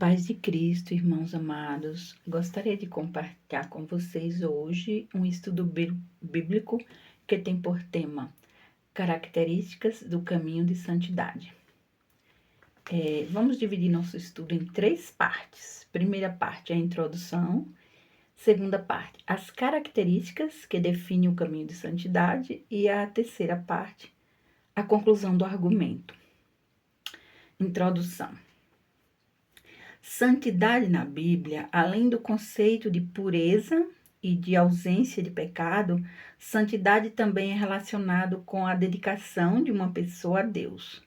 Paz de Cristo, irmãos amados, gostaria de compartilhar com vocês hoje um estudo bíblico que tem por tema Características do Caminho de Santidade. Vamos dividir nosso estudo em 3 partes. Primeira parte, a introdução. Segunda parte, as características que definem o caminho de santidade. E a terceira parte, a conclusão do argumento. Introdução. Santidade na Bíblia, além do conceito de pureza e de ausência de pecado, santidade também é relacionado com a dedicação de uma pessoa a Deus.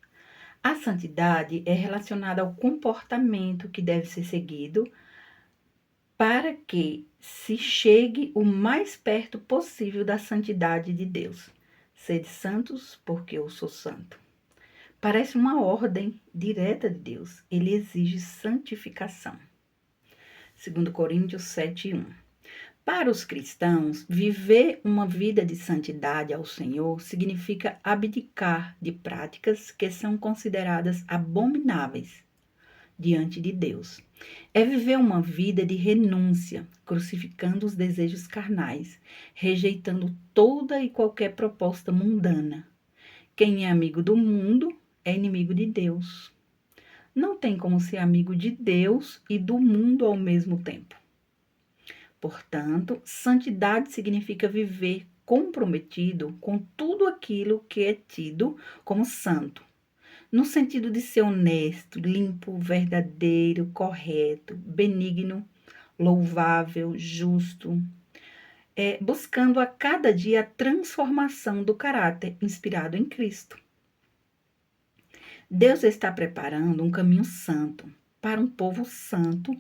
A santidade é relacionada ao comportamento que deve ser seguido para que se chegue o mais perto possível da santidade de Deus. Sede santos, porque eu sou santo. Parece uma ordem direta de Deus. Ele exige santificação. 2 Coríntios 7:1. Para os cristãos, viver uma vida de santidade ao Senhor significa abdicar de práticas que são consideradas abomináveis diante de Deus. É viver uma vida de renúncia, crucificando os desejos carnais, rejeitando toda e qualquer proposta mundana. Quem é amigo do mundo é inimigo de Deus. Não tem como ser amigo de Deus e do mundo ao mesmo tempo. Portanto, santidade significa viver comprometido com tudo aquilo que é tido como santo, no sentido de ser honesto, limpo, verdadeiro, correto, benigno, louvável, justo, buscando a cada dia a transformação do caráter inspirado em Cristo. Deus está preparando um caminho santo para um povo santo,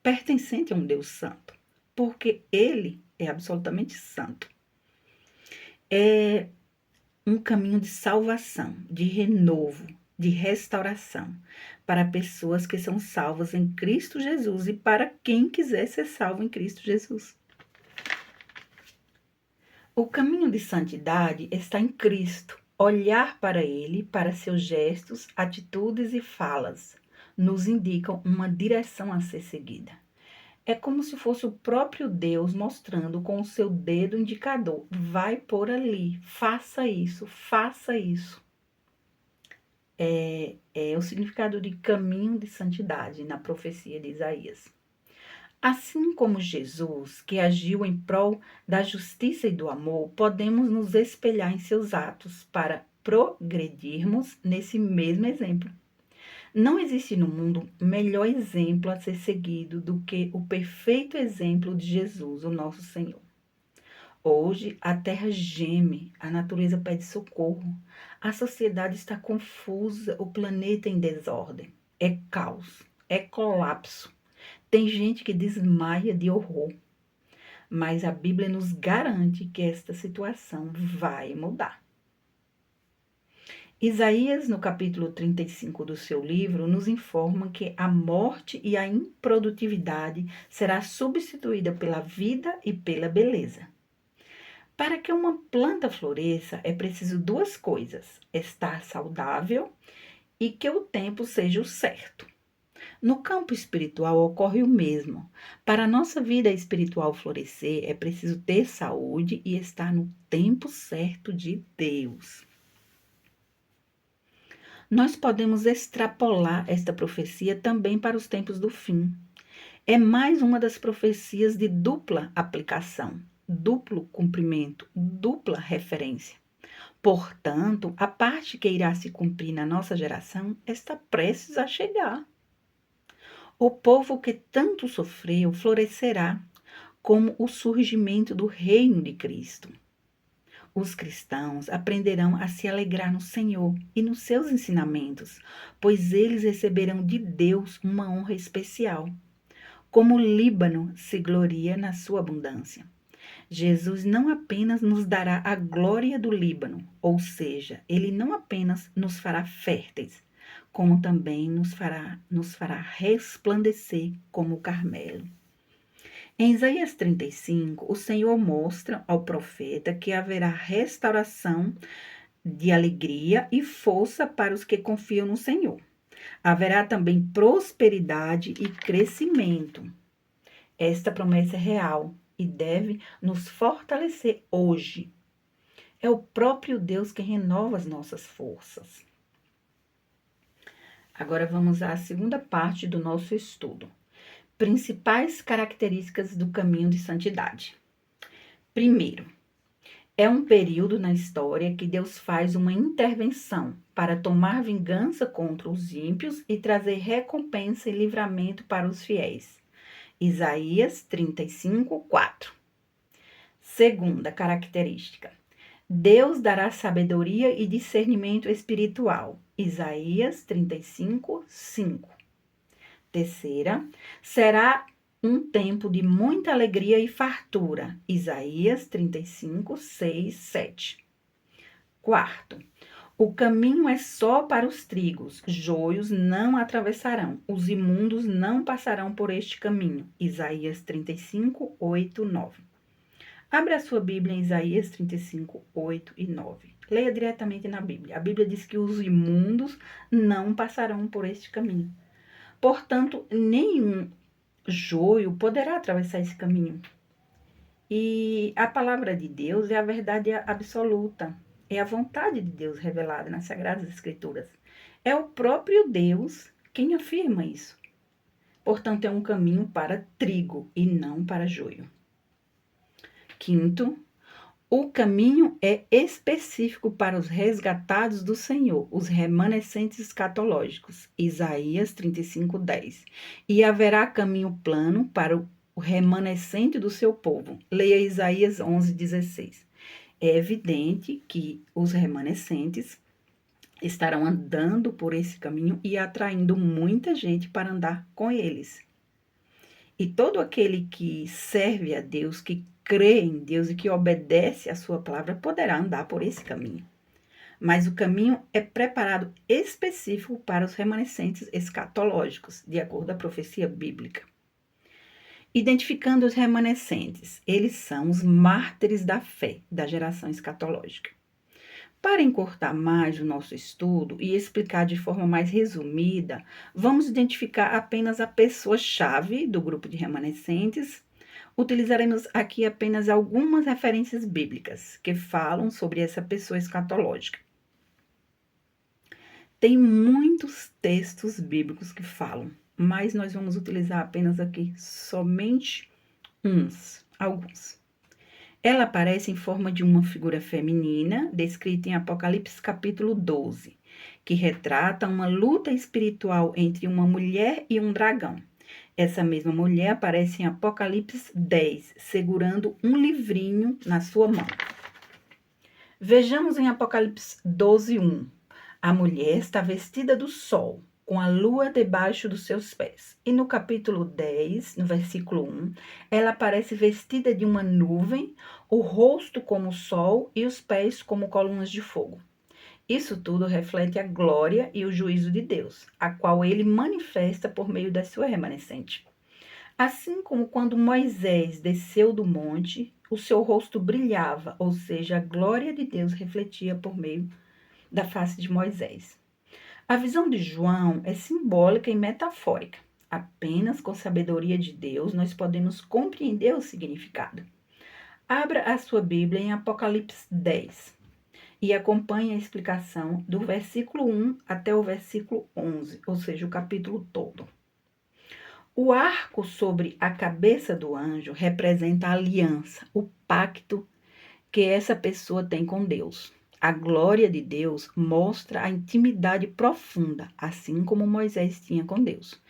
pertencente a um Deus santo, porque Ele é absolutamente santo. É um caminho de salvação, de renovo, de restauração para pessoas que são salvas em Cristo Jesus e para quem quiser ser salvo em Cristo Jesus. O caminho de santidade está em Cristo. Olhar para Ele, para seus gestos, atitudes e falas, nos indicam uma direção a ser seguida. É como se fosse o próprio Deus mostrando com o seu dedo indicador: vai por ali, faça isso, faça isso. É o significado de caminho de santidade na profecia de Isaías. Assim como Jesus, que agiu em prol da justiça e do amor, podemos nos espelhar em seus atos para progredirmos nesse mesmo exemplo. Não existe no mundo melhor exemplo a ser seguido do que o perfeito exemplo de Jesus, o nosso Senhor. Hoje, a terra geme, a natureza pede socorro, a sociedade está confusa, o planeta em desordem. É caos, é colapso. Tem gente que desmaia de horror, mas a Bíblia nos garante que esta situação vai mudar. Isaías, no capítulo 35 do seu livro, nos informa que a morte e a improdutividade será substituída pela vida e pela beleza. Para que uma planta floresça, é preciso 2 coisas: estar saudável e que o tempo seja o certo. No campo espiritual ocorre o mesmo. Para a nossa vida espiritual florescer, é preciso ter saúde e estar no tempo certo de Deus. Nós podemos extrapolar esta profecia também para os tempos do fim. É mais uma das profecias de dupla aplicação, duplo cumprimento, dupla referência. Portanto, a parte que irá se cumprir na nossa geração está prestes a chegar. O povo que tanto sofreu florescerá como o surgimento do reino de Cristo. Os cristãos aprenderão a se alegrar no Senhor e nos seus ensinamentos, pois eles receberão de Deus uma honra especial. Como o Líbano se gloria na sua abundância. Jesus não apenas nos dará a glória do Líbano, ou seja, ele não apenas nos fará férteis, como também nos fará resplandecer como o Carmelo. Em Isaías 35, o Senhor mostra ao profeta que haverá restauração de alegria e força para os que confiam no Senhor. Haverá também prosperidade e crescimento. Esta promessa é real e deve nos fortalecer hoje. É o próprio Deus que renova as nossas forças. Agora vamos à segunda parte do nosso estudo. Principais características do caminho de santidade. Primeiro, é um período na história que Deus faz uma intervenção para tomar vingança contra os ímpios e trazer recompensa e livramento para os fiéis. Isaías 35, 4. Segunda característica. Deus dará sabedoria e discernimento espiritual. Isaías 35, 5. Terceira, será um tempo de muita alegria e fartura. Isaías 35, 6, 7. Quarto, o caminho é só para os trigos, joios não atravessarão, os imundos não passarão por este caminho. Isaías 35, 8, 9. Abra a sua Bíblia em Isaías 35, 8 e 9. Leia diretamente na Bíblia. A Bíblia diz que os imundos não passarão por este caminho. Portanto, nenhum joio poderá atravessar esse caminho. E a palavra de Deus é a verdade absoluta. É a vontade de Deus revelada nas Sagradas Escrituras. É o próprio Deus quem afirma isso. Portanto, é um caminho para trigo e não para joio. Quinto, o caminho é específico para os resgatados do Senhor, os remanescentes escatológicos. Isaías 35, 10. E haverá caminho plano para o remanescente do seu povo. Leia Isaías 11, 16. É evidente que os remanescentes estarão andando por esse caminho e atraindo muita gente para andar com eles. E todo aquele que serve a Deus, que crê em Deus e que obedece à sua palavra, poderá andar por esse caminho. Mas o caminho é preparado específico para os remanescentes escatológicos, de acordo com a profecia bíblica. Identificando os remanescentes, eles são os mártires da fé da geração escatológica. Para encurtar mais o nosso estudo e explicar de forma mais resumida, vamos identificar apenas a pessoa-chave do grupo de remanescentes. Utilizaremos aqui apenas algumas referências bíblicas que falam sobre essa pessoa escatológica. Tem muitos textos bíblicos que falam, mas nós vamos utilizar apenas aqui somente alguns. Ela aparece em forma de uma figura feminina, descrita em Apocalipse capítulo 12, que retrata uma luta espiritual entre uma mulher e um dragão. Essa mesma mulher aparece em Apocalipse 10, segurando um livrinho na sua mão. Vejamos em Apocalipse 12, 1. A mulher está vestida do sol, com a lua debaixo dos seus pés. E no capítulo 10, no versículo 1, ela aparece vestida de uma nuvem, o rosto como o sol e os pés como colunas de fogo. Isso tudo reflete a glória e o juízo de Deus, a qual ele manifesta por meio da sua remanescente. Assim como quando Moisés desceu do monte, o seu rosto brilhava, ou seja, a glória de Deus refletia por meio da face de Moisés. A visão de João é simbólica e metafórica. Apenas com a sabedoria de Deus nós podemos compreender o significado. Abra a sua Bíblia em Apocalipse 10 e acompanhe a explicação do versículo 1 até o versículo 11, ou seja, o capítulo todo. O arco sobre a cabeça do anjo representa a aliança, o pacto que essa pessoa tem com Deus. A glória de Deus mostra a intimidade profunda, assim como Moisés tinha com Deus.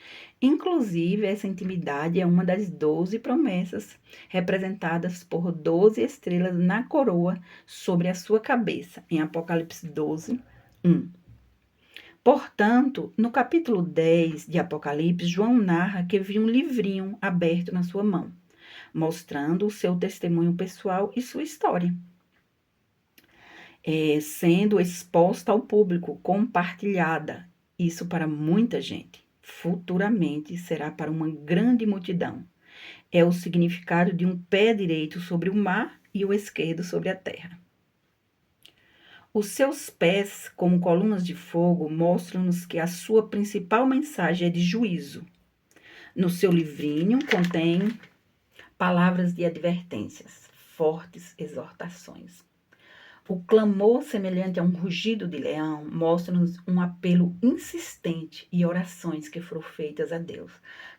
Inclusive, essa intimidade é uma das 12 promessas representadas por 12 estrelas na coroa sobre a sua cabeça, em Apocalipse 12, 1. Portanto, no capítulo 10 de Apocalipse, João narra que viu um livrinho aberto na sua mão, mostrando o seu testemunho pessoal e sua história. Sendo exposta ao público, compartilhada, isso para muita gente. Futuramente será para uma grande multidão. É o significado de um pé direito sobre o mar e o esquerdo sobre a terra. Os seus pés, como colunas de fogo, mostram-nos que a sua principal mensagem é de juízo. No seu livrinho contém palavras de advertências, fortes exortações. O clamor semelhante a um rugido de leão mostra-nos um apelo insistente e orações que foram feitas a Deus,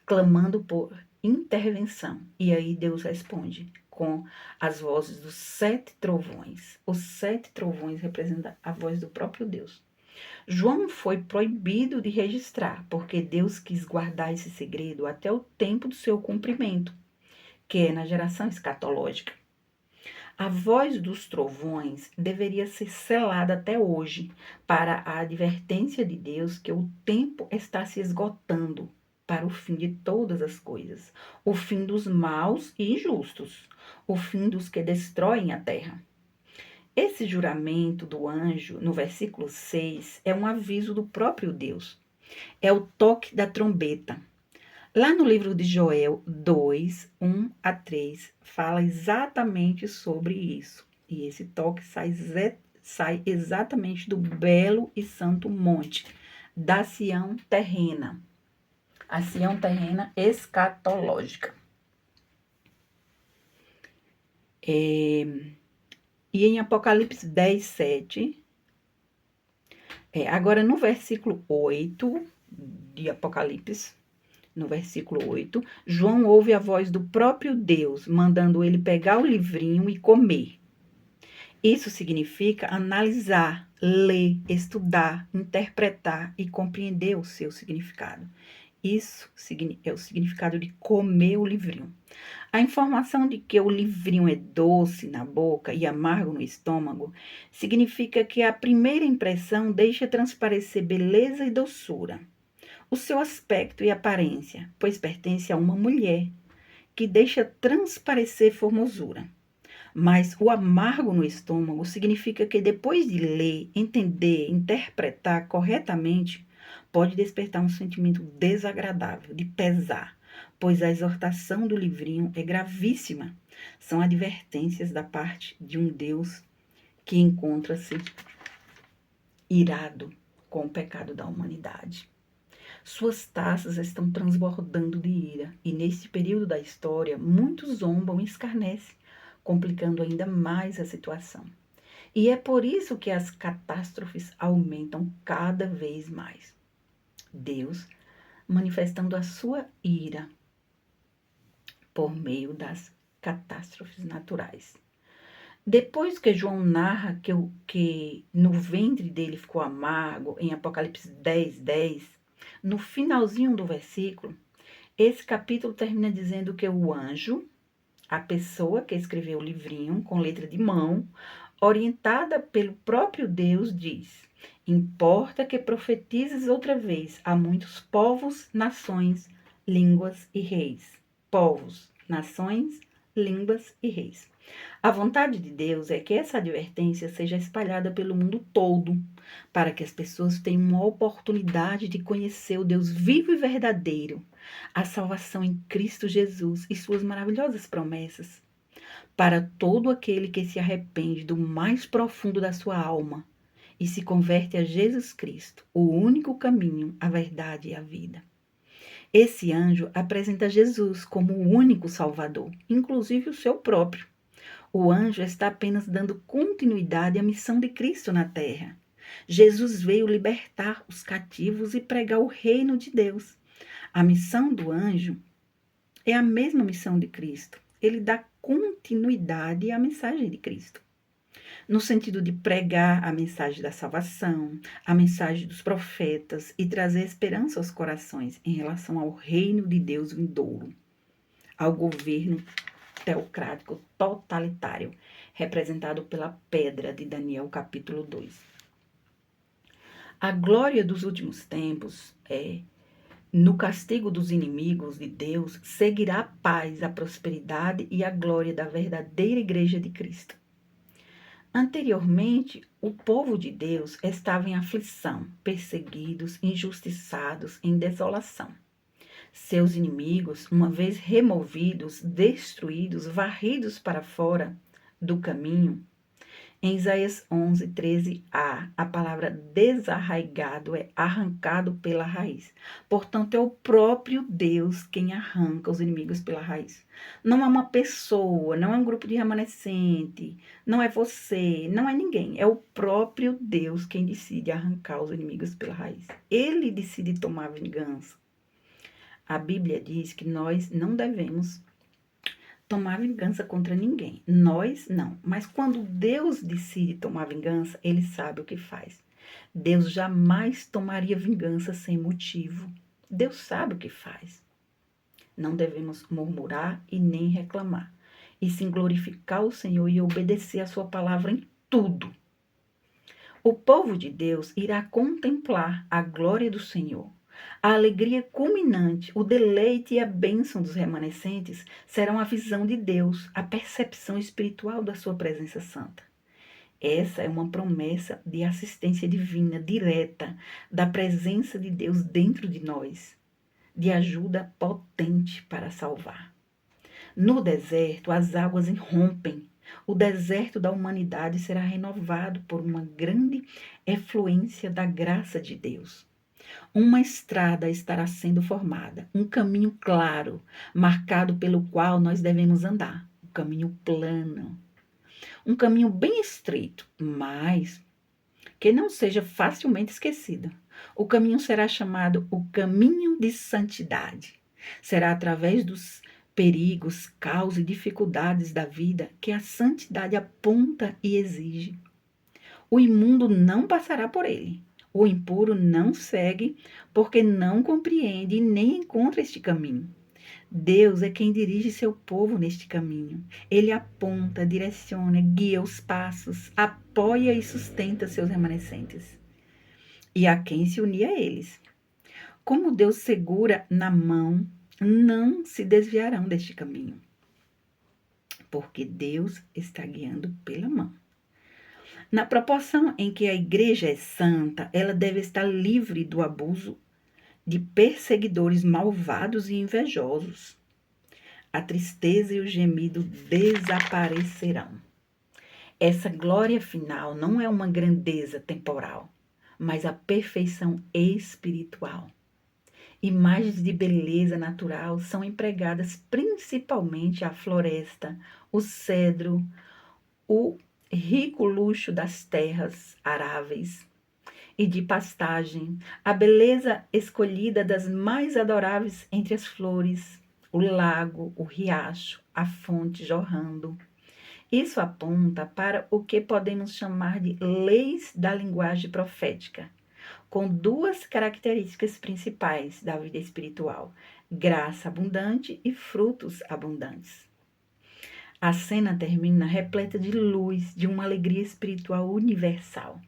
clamando por intervenção. E aí Deus responde com as vozes dos 7 trovões. Os 7 trovões representam a voz do próprio Deus. João foi proibido de registrar, porque Deus quis guardar esse segredo até o tempo do seu cumprimento, que é na geração escatológica. A voz dos trovões deveria ser selada até hoje, para a advertência de Deus que o tempo está se esgotando para o fim de todas as coisas, o fim dos maus e injustos, o fim dos que destroem a terra. Esse juramento do anjo, no versículo 6, é um aviso do próprio Deus. É o toque da trombeta. Lá no livro de Joel 2, 1 a 3, fala exatamente sobre isso. E esse toque sai exatamente do belo e santo monte, da Sião terrena. A Sião terrena escatológica. E em Apocalipse 10, 7, agora no versículo 8 de Apocalipse, no versículo 8, João ouve a voz do próprio Deus, mandando ele pegar o livrinho e comer. Isso significa analisar, ler, estudar, interpretar e compreender o seu significado. Isso é o significado de comer o livrinho. A informação de que o livrinho é doce na boca e amargo no estômago significa que a primeira impressão deixa transparecer beleza e doçura. O seu aspecto e aparência, pois pertence a uma mulher, que deixa transparecer formosura. Mas o amargo no estômago significa que depois de ler, entender, interpretar corretamente, pode despertar um sentimento desagradável, de pesar, pois a exortação do livrinho é gravíssima. São advertências da parte de um Deus que encontra-se irado com o pecado da humanidade. Suas taças estão transbordando de ira, e neste período da história, muitos zombam e escarnecem, complicando ainda mais a situação. E é por isso que as catástrofes aumentam cada vez mais. Deus manifestando a sua ira por meio das catástrofes naturais. Depois que João narra que no ventre dele ficou amargo, em Apocalipse 10, 10, no finalzinho do versículo, esse capítulo termina dizendo que o anjo, a pessoa que escreveu o livrinho com letra de mão, orientada pelo próprio Deus, diz: importa que profetizes outra vez a muitos povos, nações, línguas e reis. Povos, nações, línguas e reis. A vontade de Deus é que essa advertência seja espalhada pelo mundo todo, para que as pessoas tenham uma oportunidade de conhecer o Deus vivo e verdadeiro, a salvação em Cristo Jesus e suas maravilhosas promessas. Para todo aquele que se arrepende do mais profundo da sua alma e se converte a Jesus Cristo, o único caminho, a verdade e a vida. Esse anjo apresenta Jesus como o único Salvador, inclusive o seu próprio. O anjo está apenas dando continuidade à missão de Cristo na terra. Jesus veio libertar os cativos e pregar o reino de Deus. A missão do anjo é a mesma missão de Cristo. Ele dá continuidade à mensagem de Cristo, no sentido de pregar a mensagem da salvação, a mensagem dos profetas e trazer esperança aos corações em relação ao reino de Deus vindouro, ao governo teocrático totalitário, representado pela pedra de Daniel capítulo 2. A glória dos últimos tempos no castigo dos inimigos de Deus, seguirá a paz, a prosperidade e a glória da verdadeira igreja de Cristo. Anteriormente, o povo de Deus estava em aflição, perseguidos, injustiçados, em desolação. Seus inimigos, uma vez removidos, destruídos, varridos para fora do caminho, Em Isaías 11, 13a, a palavra desarraigado é arrancado pela raiz. Portanto, é o próprio Deus quem arranca os inimigos pela raiz. Não é uma pessoa, não é um grupo de remanescente, não é você, não é ninguém. É o próprio Deus quem decide arrancar os inimigos pela raiz. Ele decide tomar vingança. A Bíblia diz que nós não devemos tomar vingança contra ninguém. Nós não. Mas quando Deus decide tomar vingança, ele sabe o que faz. Deus jamais tomaria vingança sem motivo. Deus sabe o que faz. Não devemos murmurar e nem reclamar, e sim glorificar o Senhor e obedecer a sua palavra em tudo. O povo de Deus irá contemplar a glória do Senhor. A alegria culminante, o deleite e a bênção dos remanescentes serão a visão de Deus, a percepção espiritual da sua presença santa. Essa é uma promessa de assistência divina direta da presença de Deus dentro de nós, de ajuda potente para salvar. No deserto, as águas irrompem. O deserto da humanidade será renovado por uma grande efluência da graça de Deus. Uma estrada estará sendo formada, um caminho claro, marcado pelo qual nós devemos andar. Um caminho plano, um caminho bem estreito, mas que não seja facilmente esquecido. O caminho será chamado o caminho de santidade. Será através dos perigos, caos e dificuldades da vida que a santidade aponta e exige. O imundo não passará por ele. O impuro não segue, porque não compreende e nem encontra este caminho. Deus é quem dirige seu povo neste caminho. Ele aponta, direciona, guia os passos, apoia e sustenta seus remanescentes. E a quem se unir a eles. Como Deus segura na mão, não se desviarão deste caminho, porque Deus está guiando pela mão. Na proporção em que a igreja é santa, ela deve estar livre do abuso de perseguidores malvados e invejosos. A tristeza e o gemido desaparecerão. Essa glória final não é uma grandeza temporal, mas a perfeição espiritual. Imagens de beleza natural são empregadas principalmente a floresta, o cedro, o rico luxo das terras aráveis e de pastagem, a beleza escolhida das mais adoráveis entre as flores, o lago, o riacho, a fonte jorrando. Isso aponta para o que podemos chamar de leis da linguagem profética, com duas características principais da vida espiritual: graça abundante e frutos abundantes. A cena termina repleta de luz, de uma alegria espiritual universal.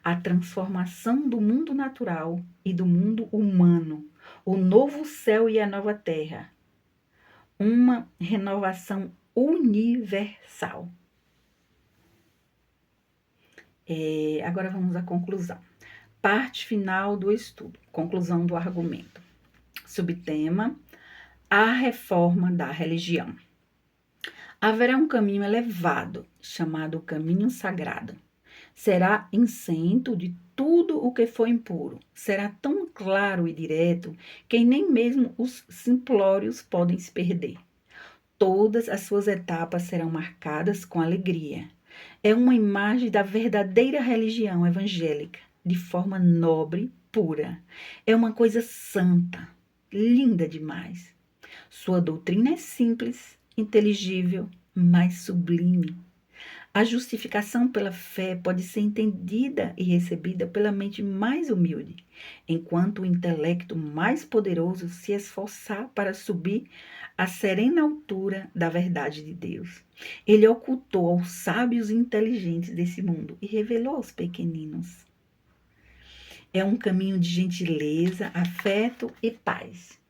A transformação do mundo natural e do mundo humano, o novo céu e a nova terra. Uma renovação universal. Agora vamos à conclusão. Parte final do estudo, conclusão do argumento. Subtema: a reforma da religião. Haverá um caminho elevado, chamado caminho sagrado. Será isento de tudo o que for impuro. Será tão claro e direto que nem mesmo os simplórios podem se perder. Todas as suas etapas serão marcadas com alegria. É uma imagem da verdadeira religião evangélica, de forma nobre, pura. É uma coisa santa, linda demais. Sua doutrina é simples, inteligível, mas sublime. A justificação pela fé pode ser entendida e recebida pela mente mais humilde, enquanto o intelecto mais poderoso se esforçar para subir à serena altura da verdade de Deus. Ele ocultou aos sábios e inteligentes desse mundo e revelou aos pequeninos. É um caminho de gentileza, afeto e paz.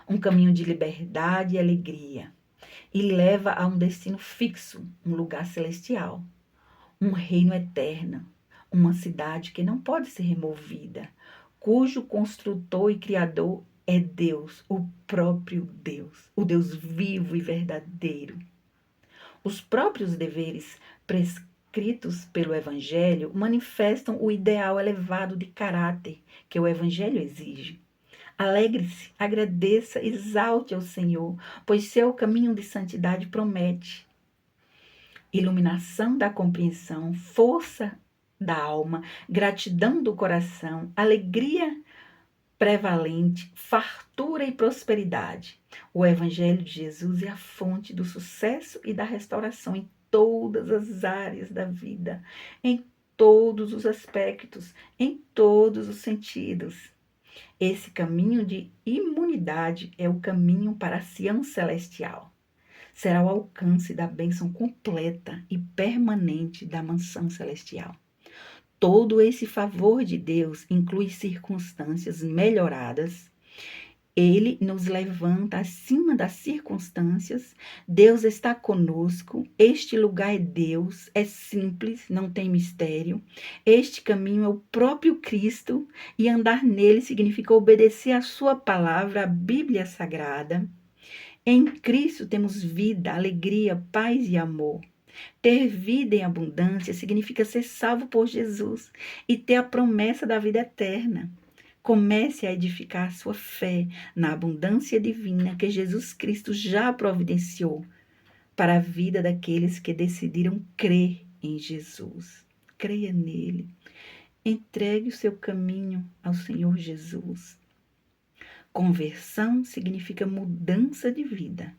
Um caminho de liberdade e alegria. E leva a um destino fixo, um lugar celestial, um reino eterno, uma cidade que não pode ser removida, cujo construtor e criador é Deus, o próprio Deus, o Deus vivo e verdadeiro. Os próprios deveres descritos pelo Evangelho manifestam o ideal elevado de caráter que o Evangelho exige. Alegre-se, agradeça, exalte ao Senhor, pois seu caminho de santidade promete iluminação da compreensão, força da alma, gratidão do coração, alegria prevalente, fartura e prosperidade. O Evangelho de Jesus é a fonte do sucesso e da restauração em todas as áreas da vida, em todos os aspectos, em todos os sentidos. Esse caminho de imunidade é o caminho para a Sião celestial. Será o alcance da bênção completa e permanente da mansão celestial. Todo esse favor de Deus inclui circunstâncias melhoradas. Ele nos levanta acima das circunstâncias. Deus está conosco. Este lugar é Deus. É simples, não tem mistério. Este caminho é o próprio Cristo. E andar nele significa obedecer à sua palavra, a Bíblia Sagrada. Em Cristo temos vida, alegria, paz e amor. Ter vida em abundância significa ser salvo por Jesus e ter a promessa da vida eterna. Comece a edificar a sua fé na abundância divina que Jesus Cristo já providenciou para a vida daqueles que decidiram crer em Jesus. Creia nele. Entregue o seu caminho ao Senhor Jesus. Conversão significa mudança de vida.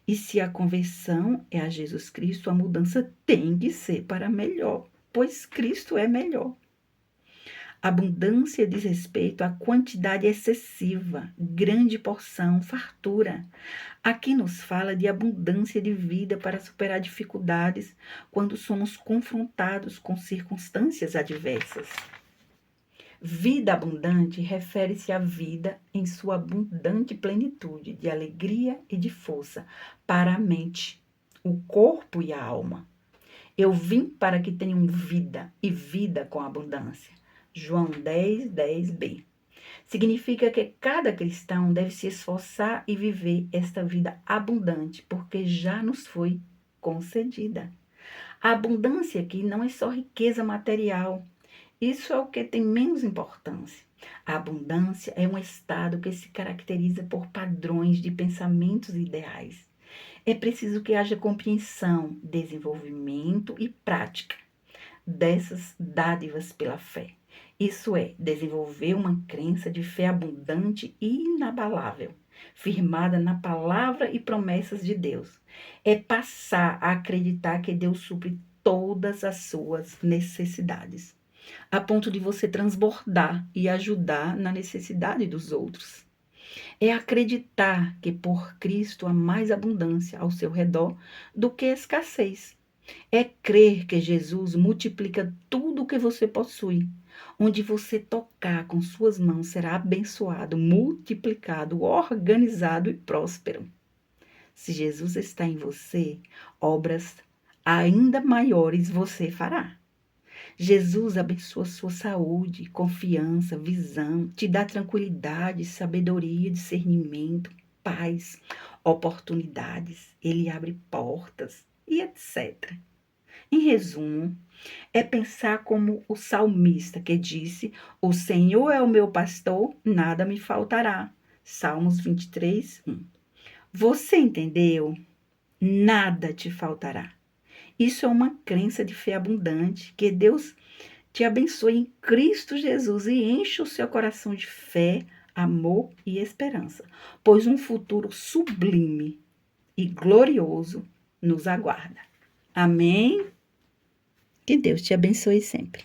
E se a conversão é a Jesus Cristo, a mudança tem que ser para melhor, pois Cristo é melhor. Abundância diz respeito à quantidade excessiva, grande porção, fartura. Aqui nos fala de abundância de vida para superar dificuldades quando somos confrontados com circunstâncias adversas. Vida abundante refere-se à vida em sua abundante plenitude de alegria e de força para a mente, o corpo e a alma. Eu vim para que tenham vida e vida com abundância. João 10:10b. Significa que cada cristão deve se esforçar e viver esta vida abundante, porque já nos foi concedida. A abundância aqui não é só riqueza material. Isso é o que tem menos importância. A abundância é um estado que se caracteriza por padrões de pensamentos ideais. É preciso que haja compreensão, desenvolvimento e prática dessas dádivas pela fé. Isso é, desenvolver uma crença de fé abundante e inabalável, firmada na palavra e promessas de Deus. É passar a acreditar que Deus supre todas as suas necessidades, a ponto de você transbordar e ajudar na necessidade dos outros. É acreditar que por Cristo há mais abundância ao seu redor do que escassez. É crer que Jesus multiplica tudo o que você possui. Onde você tocar com suas mãos será abençoado, multiplicado, organizado e próspero. Se Jesus está em você, obras ainda maiores você fará. Jesus abençoa sua saúde, confiança, visão, te dá tranquilidade, sabedoria, discernimento, paz, oportunidades. Ele abre portas e etc. Em resumo, é pensar como o salmista que disse: o Senhor é o meu pastor, nada me faltará. Salmos 23:1. Você entendeu? Nada te faltará. Isso é uma crença de fé abundante, que Deus te abençoe em Cristo Jesus e enche o seu coração de fé, amor e esperança, pois um futuro sublime e glorioso nos aguarda. Amém? Que Deus te abençoe sempre.